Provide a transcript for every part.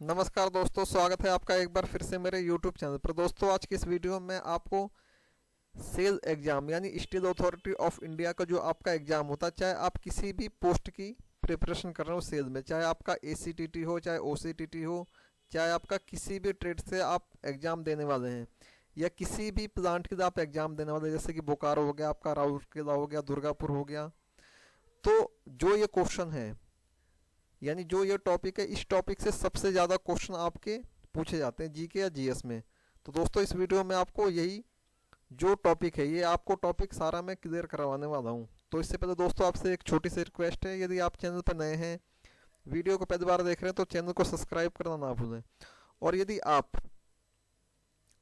नमस्कार दोस्तों, स्वागत है आपका एक बार फिर से मेरे YouTube चैनल पर। दोस्तों, आज की इस वीडियो में आपको सेल एग्ज़ाम यानी स्टील अथॉरिटी ऑफ इंडिया का जो आपका एग्ज़ाम होता है, चाहे आप किसी भी पोस्ट की प्रिपरेशन कर रहे हो सेल में, चाहे आपका ACTT हो, चाहे OCTT हो, चाहे आपका किसी भी ट्रेड से आप एग्ज़ाम देने वाले हैं, या किसी भी प्लांट के आप एग्ज़ाम देने वाले हैं, जैसे कि बोकारो हो गया, आपका राउरकेला हो गया, दुर्गापुर हो गया। तो जो ये क्वेश्चन है, यानी जो ये टॉपिक है, इस टॉपिक से सबसे ज़्यादा क्वेश्चन आपके पूछे जाते हैं जीके या जीएस में। तो दोस्तों, इस वीडियो में आपको यही जो टॉपिक है, ये आपको टॉपिक सारा मैं क्लियर करवाने वाला हूँ। तो इससे पहले दोस्तों, आपसे एक छोटी सी रिक्वेस्ट है, यदि आप चैनल पर नए हैं, वीडियो को पहली बार देख रहे हैं, तो चैनल को सब्सक्राइब करना ना भूलें। और यदि आप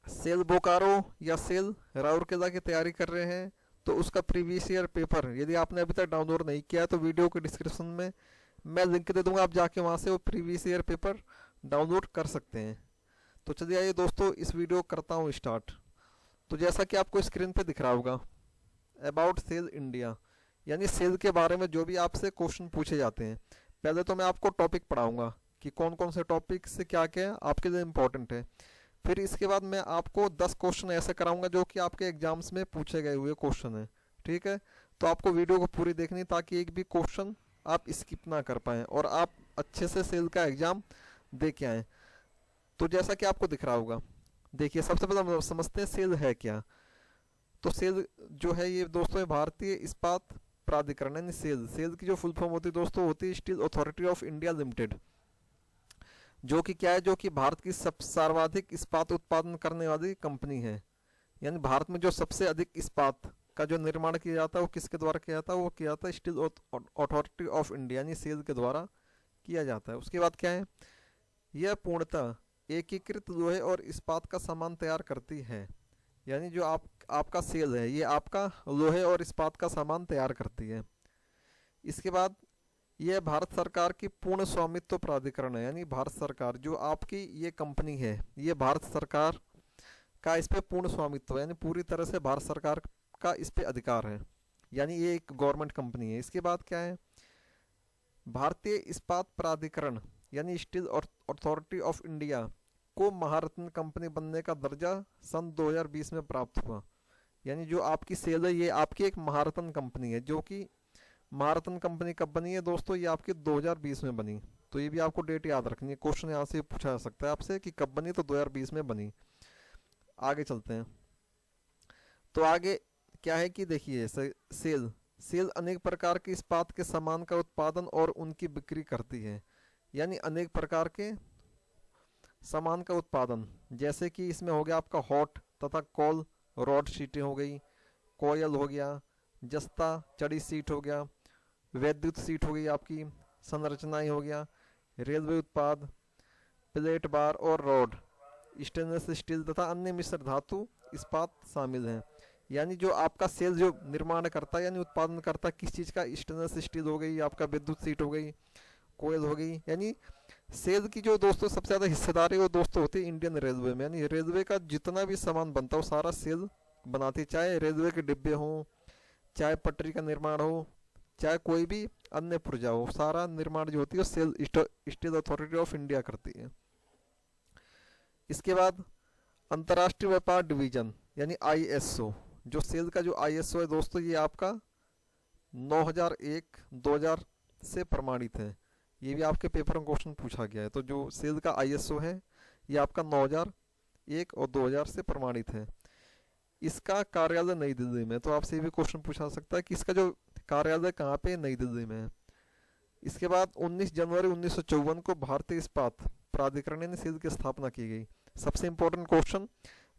सेल बोकारो या सेल राउरकेला की तैयारी कर रहे हैं, तो उसका प्रीवियस ईयर पेपर यदि आपने अभी तक डाउनलोड नहीं किया है, तो वीडियो के डिस्क्रिप्शन में मैं लिंक दे दूंगा, आप जाके वहाँ से वो प्रीवियस ईयर पेपर डाउनलोड कर सकते हैं। तो चलिए आइए दोस्तों, इस वीडियो करता हूँ स्टार्ट। तो जैसा कि आपको स्क्रीन पे दिख रहा होगा, अबाउट सेल इंडिया, यानी सेल के बारे में जो भी आपसे क्वेश्चन पूछे जाते हैं। पहले तो मैं आपको टॉपिक पढ़ाऊंगा कि कौन कौन से टॉपिक से क्या क्या आपके लिए इम्पोर्टेंट है। फिर इसके बाद मैं आपको 10 क्वेश्चन ऐसे कराऊंगा जो कि आपके एग्जाम्स में पूछे गए हुए क्वेश्चन हैं। ठीक है, तो आपको वीडियो को पूरी देखनी, ताकि एक भी क्वेश्चन आप स्किप ना कर पाएँ और आप अच्छे से सेल का एग्ज़ाम दे के आएँ। तो जैसा कि आपको दिख रहा होगा, देखिए सबसे पहले हम समझते हैं सेल है क्या। तो सेल जो है ये दोस्तों, ये भारतीय इस्पात प्राधिकरण यानी सेल, सेल की जो फुल फॉर्म होती है दोस्तों, होती है steel Authority of India limited. जो कि क्या है, जो कि भारत की सब सर्वाधिक इस्पात उत्पादन करने वाली कंपनी है। यानी भारत में जो सबसे अधिक इस्पात का जो निर्माण किया जाता है, वो किसके द्वारा किया जाता है, वो किया जाता है स्टील अथॉरिटी ऑफ इंडिया यानी सेल के द्वारा किया जाता है। उसके बाद क्या है, यह पूर्णतः एकीकृत लोहे और इस्पात का सामान तैयार करती है। यानी जो आपका सेल है, ये आपका लोहे और इस्पात का सामान तैयार करती है। इसके बाद यह भारत सरकार की पूर्ण स्वामित्व प्राधिकरण है। यानी भारत सरकार जो आपकी ये कंपनी है, ये भारत सरकार का इस पे पूर्ण स्वामित्व है, यानी पूरी तरह से भारत सरकार का इस पे अधिकार है। यानी ये एक गवर्नमेंट कंपनी है। इसके बाद क्या है, भारतीय इस्पात प्राधिकरण यानी स्टील अथॉरिटी ऑफ इंडिया को महारत्न कंपनी बनने का दर्जा सन 2020 में प्राप्त हुआ। यानी जो आपकी सेल है, ये आपकी एक महारत्न कंपनी है। जो कि महारत्न कंपनी कब बनी है दोस्तों, ये आपकी 2020 में बनी। तो ये भी आपको डेट याद रखनी है, क्वेश्चन यहाँ से पूछा जा सकता है आपसे कि कब बनी, तो 2020 में बनी। आगे चलते हैं। तो आगे क्या है कि देखिए, सेल सेल अनेक प्रकार के इस्पात के सामान का उत्पादन और उनकी बिक्री करती है। यानी अनेक प्रकार के सामान का उत्पादन, जैसे कि इसमें हो गया आपका हॉट तथा कोल रॉड शीटें हो गई, कोयल हो गया, जस्ता चड़ी सीट हो गया, वैद्युत सीट हो गई, आपकी संरचनाएं हो गया, रेलवे उत्पाद, प्लेट बार और रॉड, स्टेनलेस स्टील तथा अन्य मिश्र धातु इस्पात शामिल हैं। यानी जो आपका सेल जो निर्माण करता है यानी उत्पादन करता है किस चीज़ का, स्टेनलेस स्टील हो गई, आपका विद्युत सीट हो गई, कोयल हो गई। यानी सेल की जो दोस्तों सबसे ज़्यादा हिस्सेदारी वो दोस्तों होती है इंडियन रेलवे में। यानी रेलवे का जितना भी सामान बनता है वो सारा सेल बनाती है, चाहे रेलवे के डिब्बे हों, चाहे पटरी का निर्माण हो, चाहे कोई भी अन्य पुर्जा हो, सारा निर्माण जो होती है SAIL Steel Authority of India करती है। इसके बाद अंतर्राष्ट्रीय व्यापार डिवीजन यानी ISO, जो सेल का जो ISO है दोस्तों, ये आपका 9001-2000 से प्रमाणित है। ये भी आपके पेपर में क्वेश्चन पूछा गया है। तो जो सेल का ISO है, ये आपका 9001 और 2000 से प्रमाणित है। इसका कार्यालय नई दिल्ली में। तो आपसे ये भी क्वेश्चन पूछा सकता है कि इसका जो कार्यालय कहाँ पे, नई दिल्ली में है। इसके बाद 19 जनवरी 1954 को भारतीय इस्पात प्राधिकरण यानी सेल की स्थापना की गई। सबसे इंपॉर्टेंट क्वेश्चन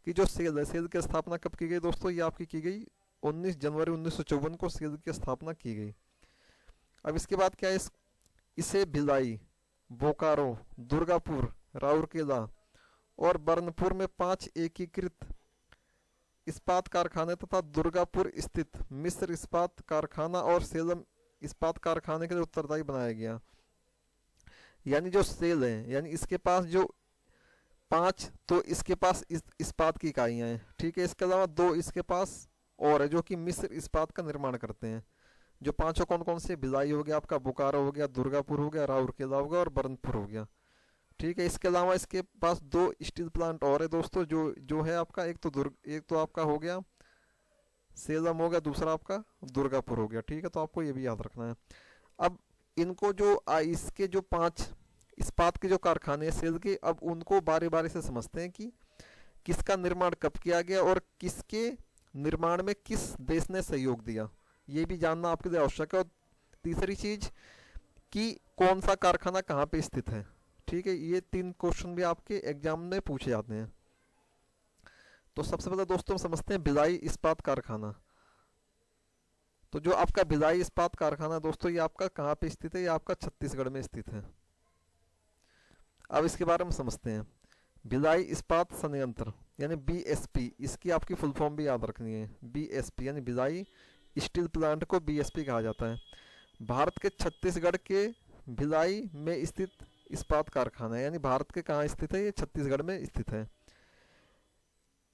कि जो सेल है, सेल की स्थापना कब की गई दोस्तों, ये आपकी की गई 19 जनवरी 1954 को सेल की स्थापना की गई। अब इसके बाद क्या है, इसे भिलाई, बोकारो, दुर्गापुर, राउरकेला और बर्नपुर में 5 एकीकृत इस्पात कारखाने तथा दुर्गापुर स्थित मिस्र इस्पात कारखाना और सेलम इस्पात कारखाने के लिए उत्तरदायी बनाया गया। यानी जो सेल है, यानी इसके पास जो 5, तो इसके पास इस्पात की इकाइयाँ हैं। ठीक है, इसके अलावा 2 इसके पास और है जो कि मिस्र इस्पात का निर्माण करते हैं। जो 5 कौन कौन से, भिलाई हो गया, आपका बोकारो हो गया, दुर्गापुर हो गया, राउरकेला हो गया और बर्नपुर हो गया। ठीक है। इसके अलावा इसके पास 2 स्टील प्लांट और है दोस्तों, जो जो है आपका एक तो आपका हो गया सेलम हो गया, दूसरा आपका दुर्गापुर हो गया। ठीक है, तो आपको ये भी याद रखना है। अब इनको जो इसके जो 5 इस्पात के जो कारखाने हैं सेल के, अब उनको बारी बारी से समझते हैं कि किसका निर्माण कब किया गया और किसके निर्माण में किस देश ने सहयोग दिया, ये भी जानना आपके लिए आवश्यक है। और तीसरी चीज कि कौन सा कारखाना कहाँ पे स्थित है। ठीक है, ये 3 क्वेश्चन भी आपके एग्जाम में पूछे जाते हैं। तो सबसे पहले दोस्तों हम समझते हैं भिलाई इस्पात कारखाना। तो जो आपका भिलाई इस्पात कारखाना दोस्तों, ये आपका कहाँ पे स्थित है, ये आपका छत्तीसगढ़ में स्थित है। अब इसके बारे में समझते हैं। भिलाई इस्पात संयंत्र यानी बीएसपी, इसकी आपकी फुल फॉर्म भी याद रखनी है। बीएसपी यानी भिलाई स्टील प्लांट को बीएसपी कहा जाता है। भारत के छत्तीसगढ़ के भिलाई में स्थित इस्पात कारखाना है, यानी भारत के कहाँ स्थित है, ये छत्तीसगढ़ में स्थित है।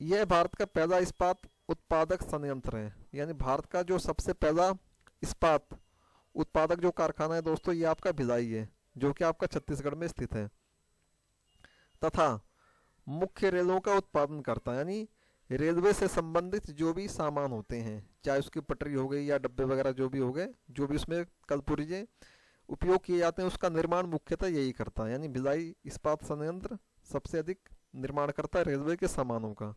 यह भारत का पहला इस्पात उत्पादक संयंत्र है, यानी भारत का जो सबसे पहला इस्पात उत्पादक जो कारखाना है दोस्तों, ये आपका भिलाई है, जो कि आपका छत्तीसगढ़ में स्थित है। तथा मुख्य रेलों का उत्पादन करता है, यानी रेलवे से संबंधित जो भी सामान होते हैं, चाहे उसकी पटरी हो गई या डब्बे वगैरह जो भी हो गए, जो भी उसमें कलपुर्जे उपयोग किए जाते हैं, उसका निर्माण मुख्यतः यही करता है। यानी भिलाई इस्पात संयंत्र सबसे अधिक निर्माण करता है रेलवे के सामानों का।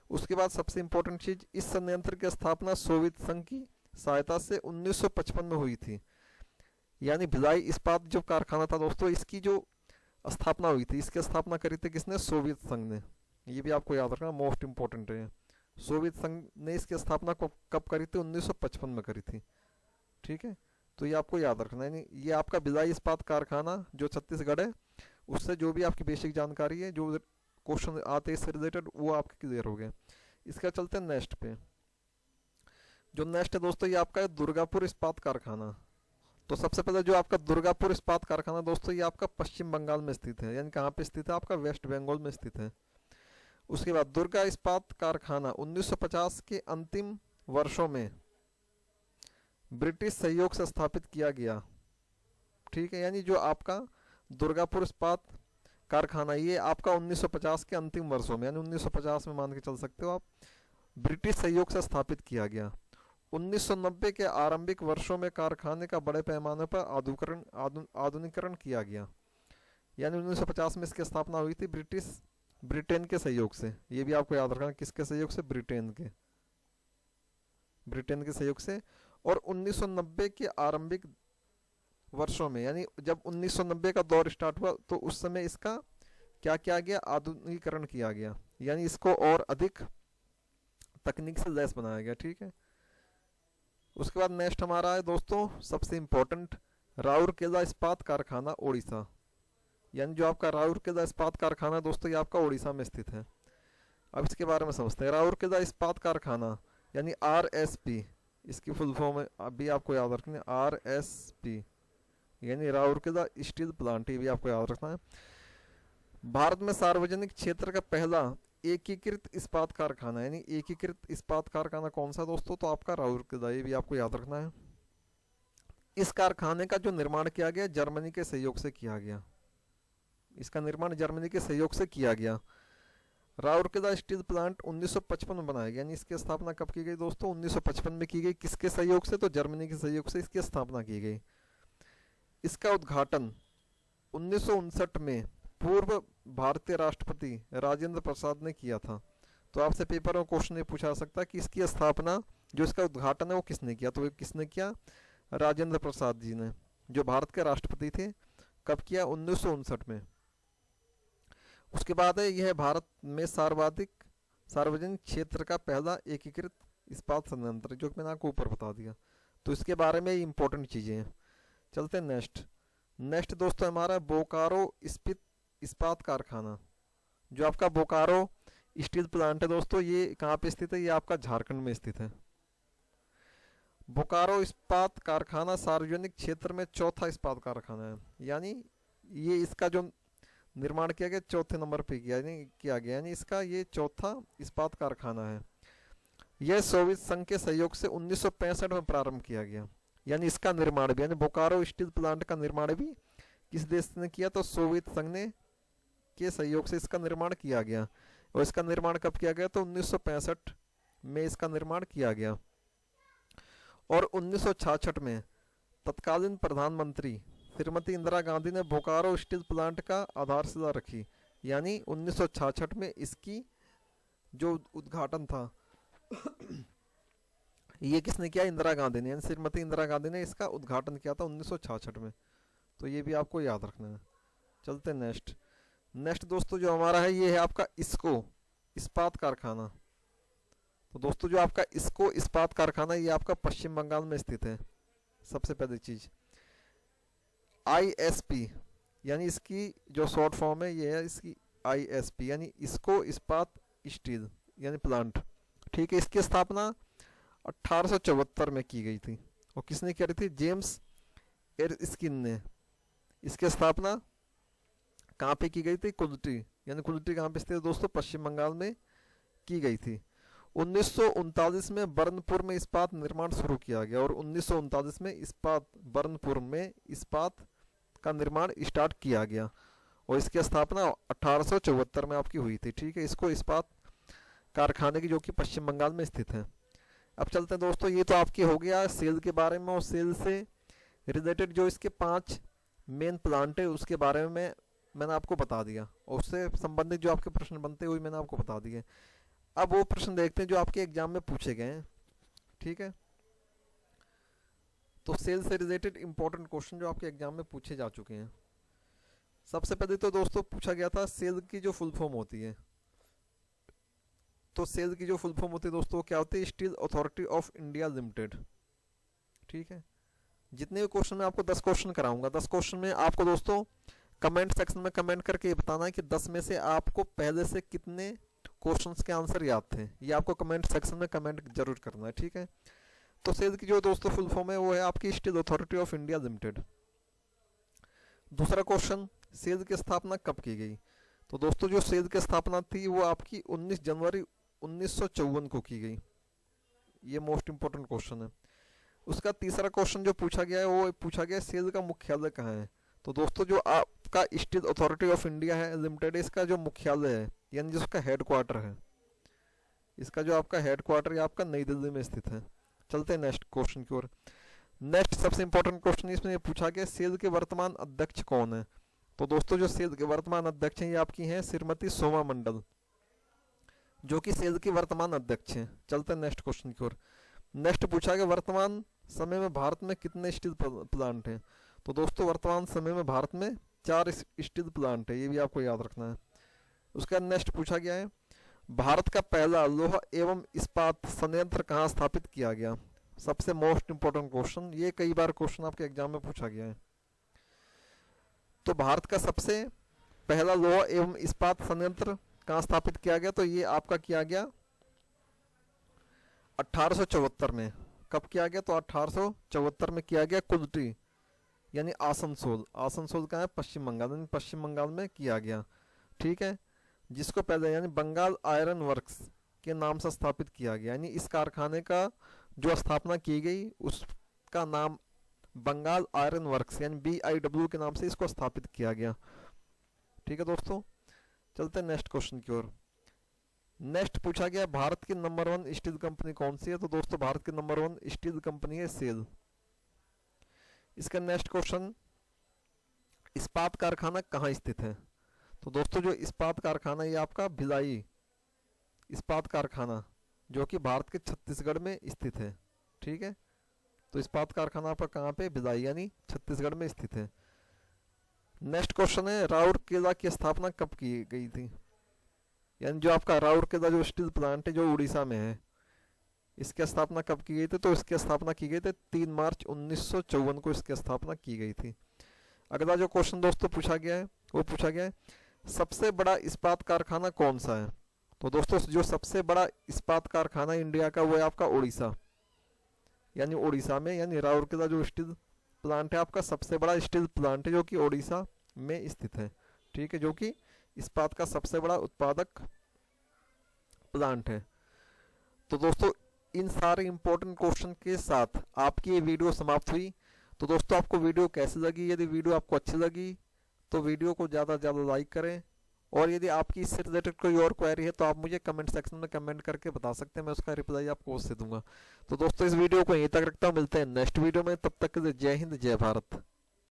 उसके बाद सबसे इंपॉर्टेंट चीज, इस संयंत्र की स्थापना सोवियत संघ की सहायता से 1955 में हुई थी। यानी भिलाई इस्पात जो कारखाना था दोस्तों, इसकी जो स्थापना हुई थी, इसकी स्थापना करी थी किसने, सोवियत संघ ने। ये भी आपको याद रखना, मोस्ट इंपॉर्टेंट है। सोवियत संघ ने इसकी स्थापना कब करी थी, 1955 में करी थी। ठीक है, तो ये आपको याद रखना है। ये आपका भिलाई इस्पात कारखाना जो छत्तीसगढ़ है, उससे जो भी आपकी बेसिक जानकारी है, जो क्वेश्चन आते हैं इससे रिलेटेड, वो आपके क्लियर हो गए। इसका चलते हैं नेक्स्ट पे। जो नेक्स्ट है दोस्तों, ये आपका है दुर्गापुर इस्पात कारखाना। तो सबसे पहले जो आपका दुर्गापुर इस्पात कारखाना दोस्तों, ये आपका पश्चिम बंगाल में स्थित है, यानी कहाँ पे स्थित है, आपका वेस्ट बंगाल में स्थित है। उसके बाद दुर्गा इस्पात कारखाना 1950 के अंतिम वर्षों में ब्रिटिश सहयोग से स्थापित किया गया। ठीक है, यानी जो आपका दुर्गापुर इस्पात कारखाना, ये आपका 1950 के अंतिम वर्षों में, यानी 1950 में मान के चल सकते हो आप, ब्रिटिश सहयोग से स्थापित किया गया। 1990 के आरंभिक वर्षों में कारखाने का बड़े पैमाने पर आधुनिकीकरण किया गया। यानी 1950 में इसकी स्थापना हुई थी ब्रिटेन के सहयोग से। ये भी आपको याद रखना, किसके सहयोग से, ब्रिटेन के सहयोग से। और 1990 के आरंभिक वर्षों में, यानी जब 1990 का दौर स्टार्ट हुआ, तो उस समय इसका क्या किया गया, आधुनिकीकरण किया गया, यानी इसको और अधिक तकनीक से लैस बनाया गया। ठीक है, उसके बाद नेक्स्ट हमारा है दोस्तों सबसे इंपॉर्टेंट, राउरकेला इस्पात कारखाना ओडिशा। यानी जो आपका राउरकेला इस्पात कारखाना दोस्तों, ये आपका ओडिशा में स्थित है। अब इसके बारे में समझते हैं। राउरकेला इस्पात कारखाना यानी आरएसपी, इसकी फुल फॉर्म है अभी आपको याद रखनी है, आरएसपी यानी राउरकेला स्टील प्लांट, ये भी आपको याद रखना है। भारत में सार्वजनिक क्षेत्र का पहला एकीकृत इस्पात कारखाना, यानी एकीकृत इस्पात कारखाना कौन सा दोस्तों, तो आपका राउरकेला, ये भी आपको याद रखना है। इस कारखाने का जो निर्माण किया गया जर्मनी के सहयोग से किया गया, इसका निर्माण जर्मनी के सहयोग से किया गया। राउरकेला स्टील प्लांट 1955 में बनाया गया, यानी इसकी स्थापना कब की गई दोस्तों, 1955 में की गई। किसके सहयोग से, तो जर्मनी के सहयोग से इसकी स्थापना की गई। इसका उद्घाटन 1959 में पूर्व भारतीय राष्ट्रपति राजेंद्र प्रसाद ने किया था। तो आपसे पेपर में क्वेश्चन ये पूछा सकता है कि इसकी स्थापना, जो इसका उद्घाटन है, वो किसने किया, तो किसने किया, राजेंद्र प्रसाद जी ने, जो भारत के राष्ट्रपति थे। कब किया, 1959 में। उसके बाद है यह भारत में सार्वजनिक क्षेत्र का पहला एकीकृत इस्पात संयंत्र, जो मैंने आपको ऊपर बता दिया। तो इसके बारे में इंपॉर्टेंट चीजें हैं। चलते हैं नेक्स्ट दोस्तों हमारा बोकारो इस्पात कारखाना। जो आपका बोकारो स्टील प्लांट है दोस्तों, ये कहाँ पे स्थित है, ये आपका झारखंड में स्थित है। बोकारो इस्पात कारखाना सार्वजनिक क्षेत्र में चौथा इस्पात कारखाना है, यानी ये इसका जो निर्माण किया गया चौथे नंबर पे किया गया, यानी इसका ये चौथा इस्पात कारखाना है। यह सोवियत संघ के सहयोग से 1965 में प्रारंभ किया गया। यानी इसका निर्माण भी, यानी बोकारो स्टील प्लांट का निर्माण भी किस देश ने किया, तो सोवियत संघ ने के सहयोग से इसका निर्माण किया गया। और इसका निर्माण कब किया गया? तो 1965 में इसका निर्माण किया गया। और 1966 में तत्कालीन प्रधानमंत्री श्रीमती इंदिरा गांधी ने बोकारो स्टील प्लांट का आधारशिला रखी। यानी 1966 में इसकी जो उद्घाटन था ये किसने किया? इंदिरा गांधी ने, यानी श्रीमती इंदिरा गांधी ने इसका उद्घाटन किया था 1966 में। तो ये भी आपको याद रखना है। चलते नेक्स्ट दोस्तों जो हमारा है ये है आपका इसको इस्पात कारखाना। तो दोस्तों जो आपका इसको इस्पात कारखाना ये आपका पश्चिम बंगाल में स्थित है। सबसे पहली चीज ISP, यानी इसकी जो शॉर्ट फॉर्म है ये है इसकी ISP, यानी इसको इस्पात स्टील यानी प्लांट। ठीक है, इसकी स्थापना 1874 में की गई थी। और किसने की थी? जेम्स एरस्किन ने। इसकी स्थापना कहाँ पे की गई थी? कुल्टी, यानी कुल्टी कहाँ पे स्थित है दोस्तों? पश्चिम बंगाल में की गई थी। 1939 में बर्नपुर में इस्पात निर्माण शुरू किया गया। और 1939 में बर्नपुर में इस्पात का निर्माण स्टार्ट किया गया। और इसकी स्थापना 1874 में आपकी हुई थी। ठीक है, इसको इस्पात कारखाने की जो कि पश्चिम बंगाल में स्थित है। अब चलते हैं दोस्तों, ये तो आपकी हो गया सेल के बारे में। और सेल से रिलेटेड जो इसके 5 मेन प्लांट है उसके बारे में मैंने आपको बता दिया। और उससे संबंधित जो आपके प्रश्न बनते हुए मैंने आपको बता दिए। अब वो प्रश्न देखते हैं जो आपके एग्जाम में पूछे गए हैं। ठीक है, तो सेल से रिलेटेड इंपॉर्टेंट क्वेश्चन जो आपके एग्जाम में पूछे जा चुके हैं। सबसे पहले तो दोस्तों पूछा गया था सेल की जो फुल फॉर्म होती है। तो सेल की जो फुल फॉर्म होती है दोस्तों क्या होती है? Steel Authority of India limited. ठीक है, जितने भी क्वेश्चन में आपको 10 क्वेश्चन कराऊंगा, 10 क्वेश्चन में आपको दोस्तों कमेंट सेक्शन में कमेंट करके ये बताना है कि 10 में से आपको पहले से कितने क्वेश्चंस के आंसर याद थे। ये आपको कमेंट सेक्शन में कमेंट जरूर करना है। ठीक है, तो सेल की जो दोस्तों फुल फॉर्म है वो है आपकी steel Authority of India limited. दूसरा क्वेश्चन, सेल की स्थापना कब की गई? तो दोस्तों जो सेल की स्थापना थी वो आपकी 19 जनवरी 1954 को की गई। ये मोस्ट इंपोर्टेंट क्वेश्चन है। उसका तीसरा क्वेश्चन जो पूछा गया है वो पूछा गया सेल का मुख्यालय कहाँ है? तो दोस्तों जो आपका स्टील अथॉरिटी ऑफ इंडिया है लिमिटेड, इसका जो मुख्यालय है यानी जिसका हेडक्वार्टर है, इसका जो आपका हेडक्वार्टर है आपका नई दिल्ली में स्थित है। चलते हैं नेक्स्ट क्वेश्चन की ओर। नेक्स्ट सबसे इंपॉर्टेंट क्वेश्चन इसमें पूछा गया सेल के वर्तमान अध्यक्ष कौन है? तो दोस्तों जो सेल के वर्तमान अध्यक्ष हैं ये आपकी हैं श्रीमती सोमा मंडल, जो कि सेल की वर्तमान अध्यक्ष हैं। चलते हैं नेक्स्ट क्वेश्चन की ओर। नेक्स्ट पूछा गया वर्तमान समय में भारत में कितने स्टील प्लांट हैं? तो दोस्तों वर्तमान समय में भारत में 4 स्टील प्लांट है, ये भी आपको याद रखना है। उसका नेक्स्ट पूछा गया है भारत का पहला लोहा एवं इस्पात संयंत्र कहाँ स्थापित किया गया? सबसे मोस्ट इंपोर्टेंट क्वेश्चन, ये कई बार क्वेश्चन आपके एग्जाम में पूछा गया है। तो भारत का सबसे पहला लोहा एवं इस्पात संयंत्र कहाँ स्थापित किया गया? तो ये आपका किया गया 1874 में। कब किया गया? तो 1874 में किया गया कुल्टी यानी आसनसोल। आसनसोल कहाँ है? पश्चिम बंगाल, यानी पश्चिम बंगाल में किया गया। ठीक है, जिसको पहले यानी बंगाल आयरन वर्क्स के नाम से स्थापित किया गया। यानी इस कारखाने का जो स्थापना की गई उसका नाम बंगाल आयरन वर्क्स यानी BIW के नाम से इसको स्थापित किया गया। ठीक है दोस्तों, चलते हैं नेक्स्ट क्वेश्चन की ओर। नेक्स्ट पूछा गया भारत की नंबर 1 स्टील कंपनी कौन सी है? तो दोस्तों भारत की नंबर 1 स्टील कंपनी है सेल। इसका नेक्स्ट क्वेश्चन, इस्पात कारखाना कहाँ स्थित है? तो दोस्तों जो इस्पात कारखाना ये आपका भिलाई इस्पात कारखाना जो कि भारत के छत्तीसगढ़ में स्थित है। ठीक है, तो इस्पात कारखाना आपका कहाँ पे? भिलाई यानी छत्तीसगढ़ में स्थित है। नेक्स्ट क्वेश्चन है राउरकेला की स्थापना कब की गई थी? यानी जो आपका राउरकेला जो स्टील प्लांट है जो उड़ीसा में है, इसकी स्थापना कब की गई थी? तो इसकी स्थापना की गई थी 3 मार्च 1954 को इसकी स्थापना की गई थी। अगला जो क्वेश्चन दोस्तों पूछा गया है वो पूछा गया है सबसे बड़ा इस्पात कारखाना कौन सा है? तो दोस्तों जो सबसे बड़ा इस्पात कारखाना इंडिया का वो है आपका उड़ीसा, यानी उड़ीसा में, यानी राउरकेला जो स्टील प्लांट है आपका सबसे बड़ा स्टील प्लांट है जो कि उड़ीसा में स्थित है। ठीक है, जो कि इस्पात का सबसे बड़ा उत्पादक प्लांट है। तो दोस्तों इन सारे इंपॉर्टेंट क्वेश्चन के साथ आपकी ये वीडियो समाप्त हुई। तो दोस्तों आपको वीडियो कैसी लगी? यदि वीडियो आपको अच्छी लगी तो वीडियो को ज़्यादा से ज़्यादा लाइक करें और यदि आपकी इससे रिलेटेड कोई और क्वेरी है तो आप मुझे कमेंट सेक्शन में कमेंट करके बता सकते हैं, मैं उसका रिप्लाई आपको उससे दूंगा। तो दोस्तों इस वीडियो को यहीं तक रखता हूँ, मिलते हैं नेक्स्ट वीडियो में, तब तक के लिए जय हिंद जय भारत।